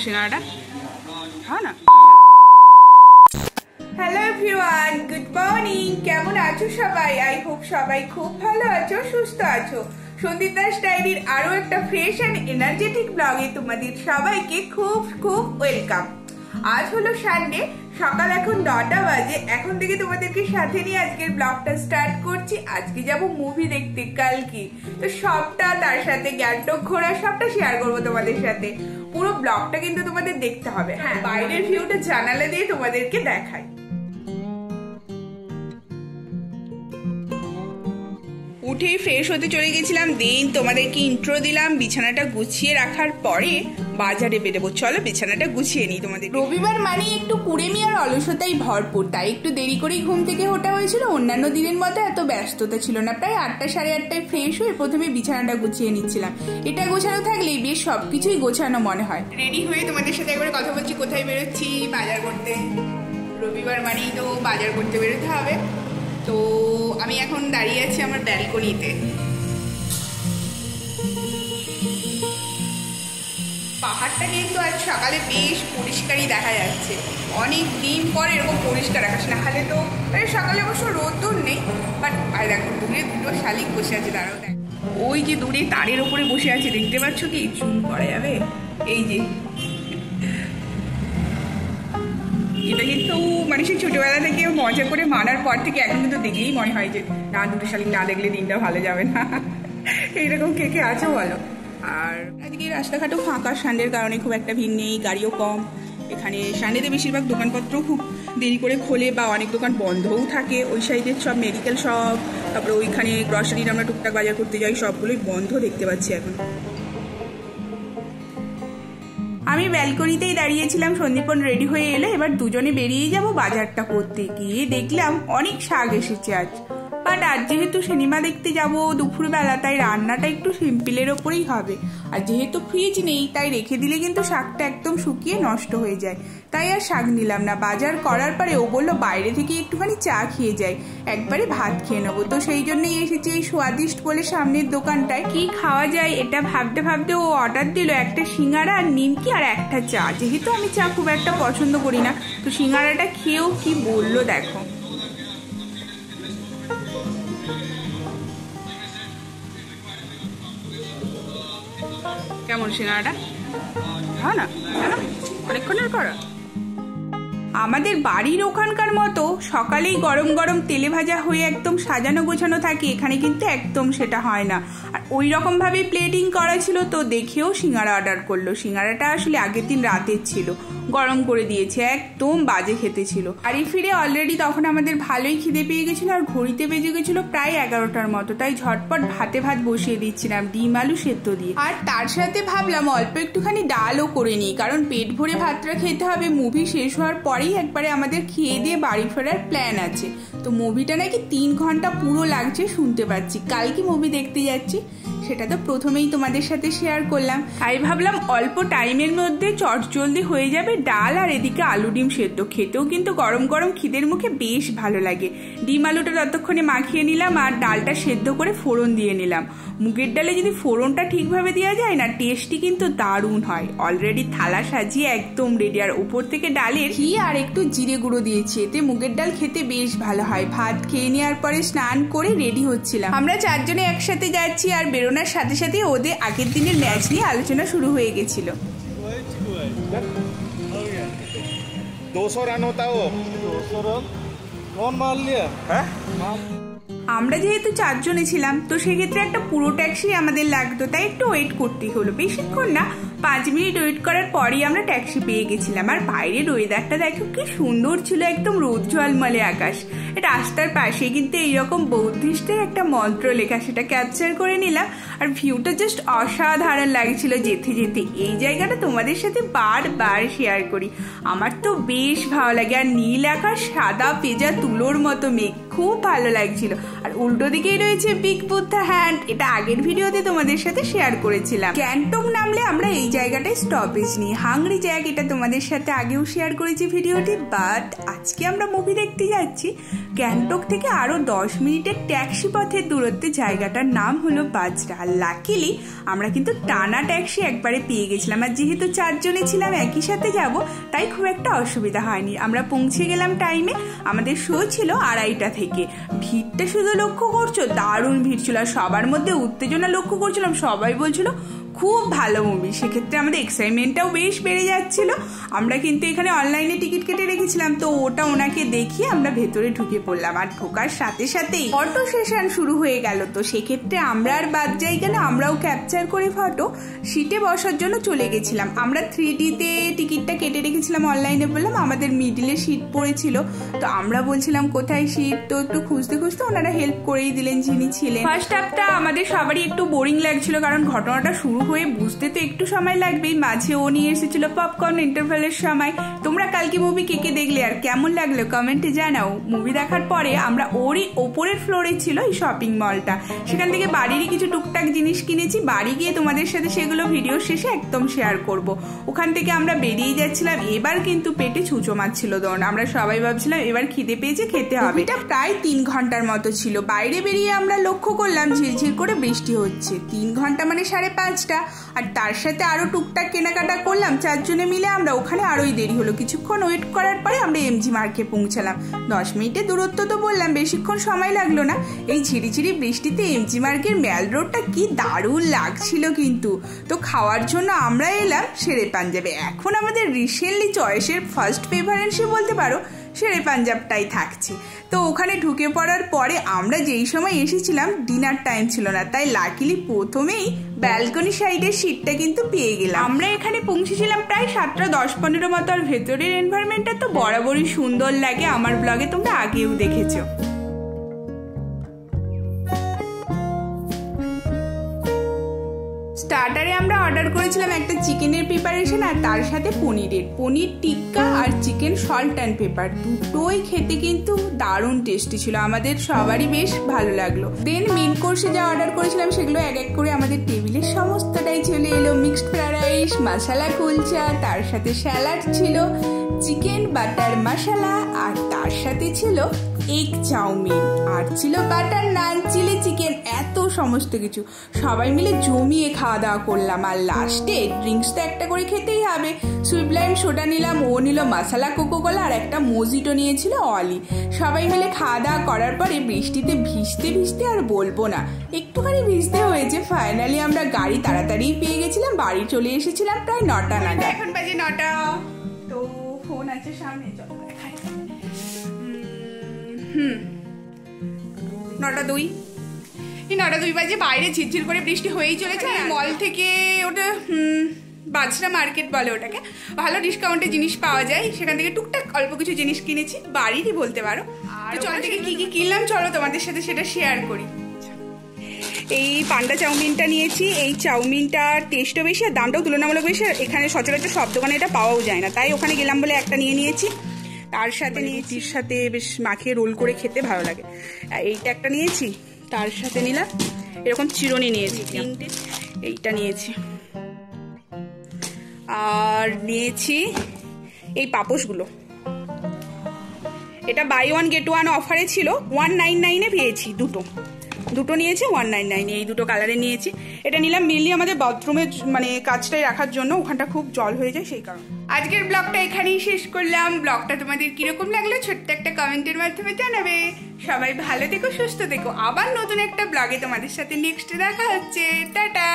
সিঙ্গাড়াটা হ্যাঁ না। Hello everyone, good morning. কেমন আছো সবাই? আই হোপ সবাই খুব ভালো আছো, সুস্থ আছো। সন্দীপ দাস ডায়েরির আরো একটা ফ্রেশ অ্যান্ড এনার্জেটিক ব্লগে তোমাদের সবাইকে খুব খুব ওয়েলকাম। আজ হলো সানডে, সকাল এখন 9টা বাজে। এখন থেকে তোমাদেরকে সাথে নিয়ে আজকের ব্লগটা স্টার্ট করছি। আজকে যাব মুভি দেখতে, কালকি। তো সবটা, তার সাথে গ্যাংটক ঘোরা, সবটা শেয়ার করবো তোমাদের সাথে। পুরো ব্লগটা কিন্তু তোমাদের দেখতে হবে। হ্যাঁ, বাইরের ভিউটা জানালা দিয়ে তোমাদেরকে দেখাই। উঠেই ফ্রেশ হতে চলে গেছিলাম, দেন তোমাদেরকে ইন্ট্রো দিলাম। বিছানাটা গুছিয়ে রাখার পরে বাজারে বেরোবো। চলো বিছানাটা গুছিয়ে নিই তোমাদের। রবিবার মানে একটু কুড়েমি আর অলসতাই ভরপুর, তাই একটু দেরি করেই ঘুম থেকে ওঠা হয়েছিল। অন্যান্য দিনের মতো এত ব্যস্ততা ছিল না। প্রায় 8টা সাড়ে 8টায় ফ্রেশ হয়ে প্রথমে বিছানাটা গুছিয়ে নিচ্ছিলাম। এটা গোছানো থাকলেই বেশ সবকিছুই গোছানো মনে হয়। রেডি হয়ে তোমাদের সাথে একবার কথা বলছি। কোথায় বেরোচ্ছি? বাজার করতে। রবিবার মানেই তো বাজার করতে বেরোতে হবে। তো আমি এখন দাঁড়িয়ে আছি আমার ব্যালকনিতে। পাহাড়টা কিন্তু আজ সকালে বেশ পরিষ্কারই দেখা যাচ্ছে। অনেক দিন পর এরকম পরিষ্কার আকাশ, না হলে তো সকালে অবশ্য রোদ্দুর নেই। বাট আর দেখো দূরে দুটো শালিক বসে আছে। দাঁড়াও, দেখ ওই যে দূরে তারের ওপরে বসে আছে, দেখতে পাচ্ছ কি? জুম করা যাবে? এই যে এটা কিন্তু মানে সেই ছোটবেলা থেকে মজা করে মানার পর থেকে এখন কিন্তু দেখলেই মনে হয় যে না, দুটো শালিক না দেখলে দিনটা ভালো যাবে না। এইরকম কে কে আছে বলো? আর আজকে রাস্তাঘাটও ফাঁকা, সানডের কারণে খুব একটা ভিড় নেই, গাড়িও কম। এখানে সানডেতে বেশিরভাগ দোকানপত্র খুব দেরি করে খোলে বা অনেক দোকান বন্ধও থাকে। ওই সাইডের সব মেডিকেল শপ, তারপরে ওইখানে গ্রসারির আমরা টুকটাক বাজার করতে যাই, সবগুলোই বন্ধ দেখতে পাচ্ছি এখন। আমি ব্যালকনিতেই দাঁড়িয়েছিলাম, সন্দীপন রেডি হয়ে এলে এবার দুজনে বেরিয়ে যাব বাজারটা করতে। গিয়ে দেখলাম অনেক শাক এসেছে আজ। বাট আজ যেহেতু সিনেমা দেখতে যাব দুপুরবেলা, তাই রান্নাটা একটু সিম্পলের ওপরেই হবে। আর যেহেতু ফ্রিজ নেই, তাই রেখে দিলে কিন্তু শাকটা একদম শুকিয়ে নষ্ট হয়ে যায়। তাই আর শাক নিলাম না। বাজার করার পরে ও বললো বাইরে থেকে একটুখানি চা খেয়ে যাই, একবারে ভাত খেয়ে নেবো। তো সেই জন্যই এসেছি এই স্বাদিষ্ট বলে সামনের দোকানটায়। কি খাওয়া যায় এটা ভাবতে ভাবতে ও অর্ডার দিল একটা সিঙ্গাড়া আর নিমকি আর একটা চা। যেহেতু আমি চা খুব একটা পছন্দ করি না, তো সিঙ্গাড়াটা খেয়েও কি বললো দেখো। কেমন সিঙ্গাড়াটা? হ্যাঁ না, অনেকক্ষণের করা। আমাদের বাড়ির ওখানকার মতো সকালেই গরম গরম তেলে ভাজা হয়ে একদম সাজানো গোছানো থাকে, এখানে কিন্তু একদম সেটা হয় না। আর ওই রকম ভাবে প্লেটিং করা ছিল, তো দেখেও সিঙ্গাড়া অর্ডার করলো। সিঙ্গাড়াটা আসলে আগের দিন রাতের ছিল, গরম করে দিয়েছে, একদম বাজে খেতে ছিল। বাড়ি ফিরে অলরেডি তখন আমাদের ভালোই খিদে পেয়ে গেছিল, আর ঘড়িতে বেজে গেছিল প্রায় 11টার মতো। তাই ঝটপট ভাতে ভাত বসিয়ে দিচ্ছিলাম, ডিম আলু সেদ্ধ দিয়ে। আর তার সাথে ভাবলাম অল্প একটুখানি ডালও করে নিই, কারণ পেট ভরে ভাতটা খেতে হবে। মুভি শেষ হওয়ার পরেই একবারে আমাদের খেয়ে দিয়ে বাড়ি ফেরার প্ল্যান আছে। তো মুভিটা নাকি 3 ঘন্টা পুরো লাগছে শুনতে পাচ্ছি। কালকে মুভি দেখতে যাচ্ছি, সেটা তো প্রথমেই তোমাদের সাথে শেয়ার করলাম। তাই ভাবলাম অল্প টাইমের মধ্যে চটজলদি হয়ে যাবে ডাল আর এদিকে আলু ডিম সেদ্ধ। খেতেও কিন্তু গরম গরম খিদের মুখে বেশ ভালো লাগে। ডিম আলুটা ততক্ষণে মাখিয়ে নিলাম আর ডালটা সেদ্ধ করে ফোড়ন দিয়ে নিলাম। মুগের ডালে যদি ফোড়নটা ঠিকভাবে দেওয়া যায় না, টেস্টই কিন্তু দারুণ হয়। অলরেডি থালা সাজিয়ে একদম রেডি, আর উপর থেকে ডালের ঘি আর একটু জিরে গুঁড়ো দিয়েছি, এতে মুগের ডাল খেতে বেশ ভালো হয়। ভাত খেয়ে নেওয়ার পরে স্নান করে রেডি হচ্ছিলাম। আমরা 4 জনে একসাথে যাচ্ছি, আর বেরোনোর সাথে সাথে ওদের আগের দিনের ম্যাচ নিয়ে আলোচনা শুরু হয়ে গেছিল। 200 रन होता है वो। 200 रन कौन मार लिया? আমরা যেহেতু 4 জনে ছিলাম, তো সেক্ষেত্রে একটা পুরো ট্যাক্সি আমাদের লাগতো, তাই একটু ওয়েট করতেই হলো। বেশিক্ষণ না, 5 মিনিট ওয়েট করার পরই আমরা ট্যাক্সি পেয়ে গেছিলাম। আর বাইরের ওয়েদারটা দেখো কি সুন্দর ছিল, একদম রোদ ঝলমলে আকাশ। রাস্তার পাশে কিন্তু এইরকম বৌদ্ধিস্টের একটা মন্ত্র লেখা, সেটা ক্যাপচার করে নিলাম। আর ভিউটা জাস্ট অসাধারণ লাগছিল যেতে যেতে। এই জায়গাটা তোমাদের সাথে বারবার শেয়ার করি, আমার তো বেশ ভালো লাগে। আর নীল আকাশ, সাদা পেজা তুলোর মতো মেঘ, খুব খুব ভালো লাগছিল। আর উল্টো দিকেই রয়েছে বিগ বুদ্ধা হ্যান্ড, এটা আগের ভিডিওতে তোমাদের সাথে শেয়ার করেছিলাম। গ্যাংটক নামলে আমরা এই জায়গাটায় স্টপেজ নিই, হাংরি জ্যাক, এটা তোমাদের সাথে আগেও শেয়ার করেছি ভিডিওটি। বাট আজকে আমরা মুভি দেখতে যাচ্ছি গ্যাংটক থেকে আরো 10 মিনিটের ট্যাক্সি পথের দূরত্বে, জায়গাটার নাম হলো বাজরা। আর লাকিলি আমরা কিন্তু টানা ট্যাক্সি একবারে পেয়ে গেছিলাম, আর যেহেতু 4 জনে ছিলাম একই সাথে যাব, তাই খুব একটা অসুবিধা হয়নি। আমরা পৌঁছে গেলাম টাইমে, আমাদের শো ছিল 2:30টা থেকে। ভিড়টা শুধু লক্ষ্য করছো, দারুণ ভিড় ছিল, আর সবার মধ্যে উত্তেজনা লক্ষ্য করছিলাম, সবাই বলছিল খুব ভালো মুভি। সেক্ষেত্রে আমাদের এক্সাইটমেন্টটাও বেশ বেড়ে যাচ্ছিল। আমরা কিন্তু এখানে অনলাইনে টিকিট কেটে রেখেছিলাম, তো ওটা ওনাকে দেখিয়ে আমরা ভেতরে ঢুকে পড়লাম। আর ঢোকার সাথে সাথেই ফটো সেশন শুরু হয়ে গেল, তো সেক্ষেত্রে আমরা আর বাদ যাই কেন, আমরাও ক্যাপচার করে ফটো সিটে বসার জন্য চলে গেছিলাম। আমরা 3Dতে টিকিটটা কেটে রেখেছিলাম, অনলাইনে বললাম আমাদের মিডিলে সিট পড়েছিল, তো আমরা বলছিলাম কোথায় সিট, তো একটু খুঁজতে খুঁজতে ওনারা হেল্প করেই দিলেন যিনি ছিলেন। ফার্স্ট হাফটা আমাদের সবারই একটু বোরিং লাগছিল, কারণ ঘটনাটা শুরু হয়ে বুঝতে তো একটু সময় লাগবেই। মাঝে ও নিয়ে এসেছিল পপকর্ন ইন্টারভেলের সময়। তোমরা কালকে মুভি কে কে দেখলে আর কেমন লাগলো কমেন্টে জানাও। মুভি দেখার পরে আমরা ওরই ওপরের ফ্লোরে ছিল এই শপিং মলটা, সেখান থেকে বাড়িরই কিছু টুকটাক জিনিস কিনেছি। বাড়ি গিয়ে তোমাদের সাথে সেগুলো ভিডিও শেষে একদম শেয়ার করব। ওখান থেকে আমরা বেরিয়ে যাচ্ছিলাম, এবার কিন্তু পেটে ছুঁচো মারছিল দোন। আমরা সবাই ভাবছিলাম এবার খিদে পেয়েছে, খেতে হবে। এটা প্রায় 3 ঘন্টার মতো ছিল। বাইরে বেরিয়ে আমরা লক্ষ্য করলাম ঝিরঝির করে বৃষ্টি হচ্ছে। 3 ঘন্টা মানে 5:30টা, আর তার সাথে আরো টুকটাক কেনাকাটা করলাম 4 জনে মিলে। আমরা ওখানে আরোই দেরি হলো, কিছুক্ষণ ওয়েট করার পরে আমরা এমজি মার্কে পৌঁছালাম। 10 মিনিটের দূরত্ব তো বললাম, বেশিক্ষণ সময় লাগলো না। এই ঝিরিঝিরি বৃষ্টিতে এমজি মার্কের ম্যাল রোডটা কি দারুণ লাগছিল কিন্তু। তো খাওয়ার জন্য আমরা এলাম শেরে পাঞ্জাবে। এখন আমাদের রিসেন্টলি চয়েসের ফার্স্ট প্রেফারেন্সে বলতে পারো শেরে পাঞ্জাবটাই থাকছে। তো ওখানে ঢুকে পড়ার পরে আমরা যেই সময় এসেছিলাম ডিনার টাইম ছিল না, তাই লাকিলি প্রথমেই ব্যালকনি সাইডের সিটটা কিন্তু পেয়ে গেলাম। আমরা এখানে পৌঁছেছিলাম প্রায় 7:10-15 মতো। আর ভেতরের এনভায়রনমেন্টটা তো বরাবরই সুন্দর লাগে, আমার ব্লগে তোমরা আগেও দেখেছো। স্টার্টারে আমরা অর্ডার করেছিলাম একটা চিকেনের প্রিপারেশন, আর তার সাথে পনির টিক্কা আর চিকেন সল্ট অ্যান্ড পেপার। দুটোই খেতে কিন্তু দারুণ টেস্টি ছিল, আমাদের সবারই বেশ ভালো লাগলো। দেন মেন কোর্সে যা অর্ডার করেছিলাম সেগুলো এক এক করে আমাদের টেবিলের সমস্তটাই চলে এলো। মিক্সড ফ্রাইড রাইস, মশালা কুলচা, তার সাথে স্যালাড ছিল, চিকেন বাটার মশলা, আর তার সাথে ছিল এগ চাউমিন, আর ছিল বাটার নান, চিলি চিকেন, এত সমস্ত কিছু সবাই মিলে জমিয়ে খাওয়া দাওয়া করলাম। আর লাস্টে ড্রিঙ্কস তো একটা করে খেতেই হবে। সুইট সোডা নিলাম, ও নিল মশালা কোকোকোলা, আর একটা মোজিটো নিয়েছিল অলি। সবাই মিলে খাওয়া দাওয়া করার পরে বৃষ্টিতে ভিজতে ভিজতে আর বলবো না, একটুখানি ভিজতে হয়েছে। ফাইনালি আমরা গাড়ি তাড়াতাড়ি পেয়ে গেছিলাম, বাড়ি চলে এসেছিলাম প্রায় 9টা নাগাদ। এখন বাজে 9টা, তো ফোন আছে সামনে, চলো দেখাই। 9:02, এই 9:02 বাজে। বাইরে ঝিরঝির করে বৃষ্টি হয়েই চলেছে। মল থেকে ওটা বাজরা মার্কেট বলে ওটাকে, ভালো ডিসকাউন্টে জিনিস পাওয়া যায়, সেখান থেকে টুকটাক অল্প কিছু জিনিস কিনেছি, বাড়িরই বলতে পারো। তো চলো থেকে কি কি কিনলাম চলো তোমাদের সাথে সেটা শেয়ার করি। এই পান্ডা চাউমিনটা নিয়েছি। এই চাউমিনটার টেস্টও বেশি আর দামটাও তুলনামূলক বেশি। এখানে সচরাচর সব দোকানে এটা পাওয়াও যায় না, তাই ওখানে গেলাম বলে একটা নিয়েছি। তার সাথে নিয়েছি, সাথে বেশ মাখিয়ে রোল করে খেতে ভালো লাগে। এইটা একটা নিয়েছি, তার সাথে নিলাম এরকম চিরুনি নিয়েছি 3টে, এইটা নিয়েছি। আর নিয়েছি এই পাপোশগুলো, এটা বাই 1 get 1 অফারে ছিল, 199-এ পেয়েছি। দুটো নিয়েছি 199, এই দুটো কালারে নিয়েছি। এটা নিলাম মেনলি আমাদের বাথরুমের মানে কাজটাই রাখার জন্য, ওখানটা খুব জল হয়ে যায় সেই কারণে। আজকের ব্লগটা এখানেই শেষ করলাম। ব্লগটা তোমাদের কিরকম লাগলো ছোট্ট একটা কমেন্টের মাধ্যমে জানাবে। সবাই ভালো থেকো, সুস্থ থেকো। আবার নতুন একটা ব্লগে তোমাদের সাথে নেক্সট দেখা হচ্ছে। টাটা।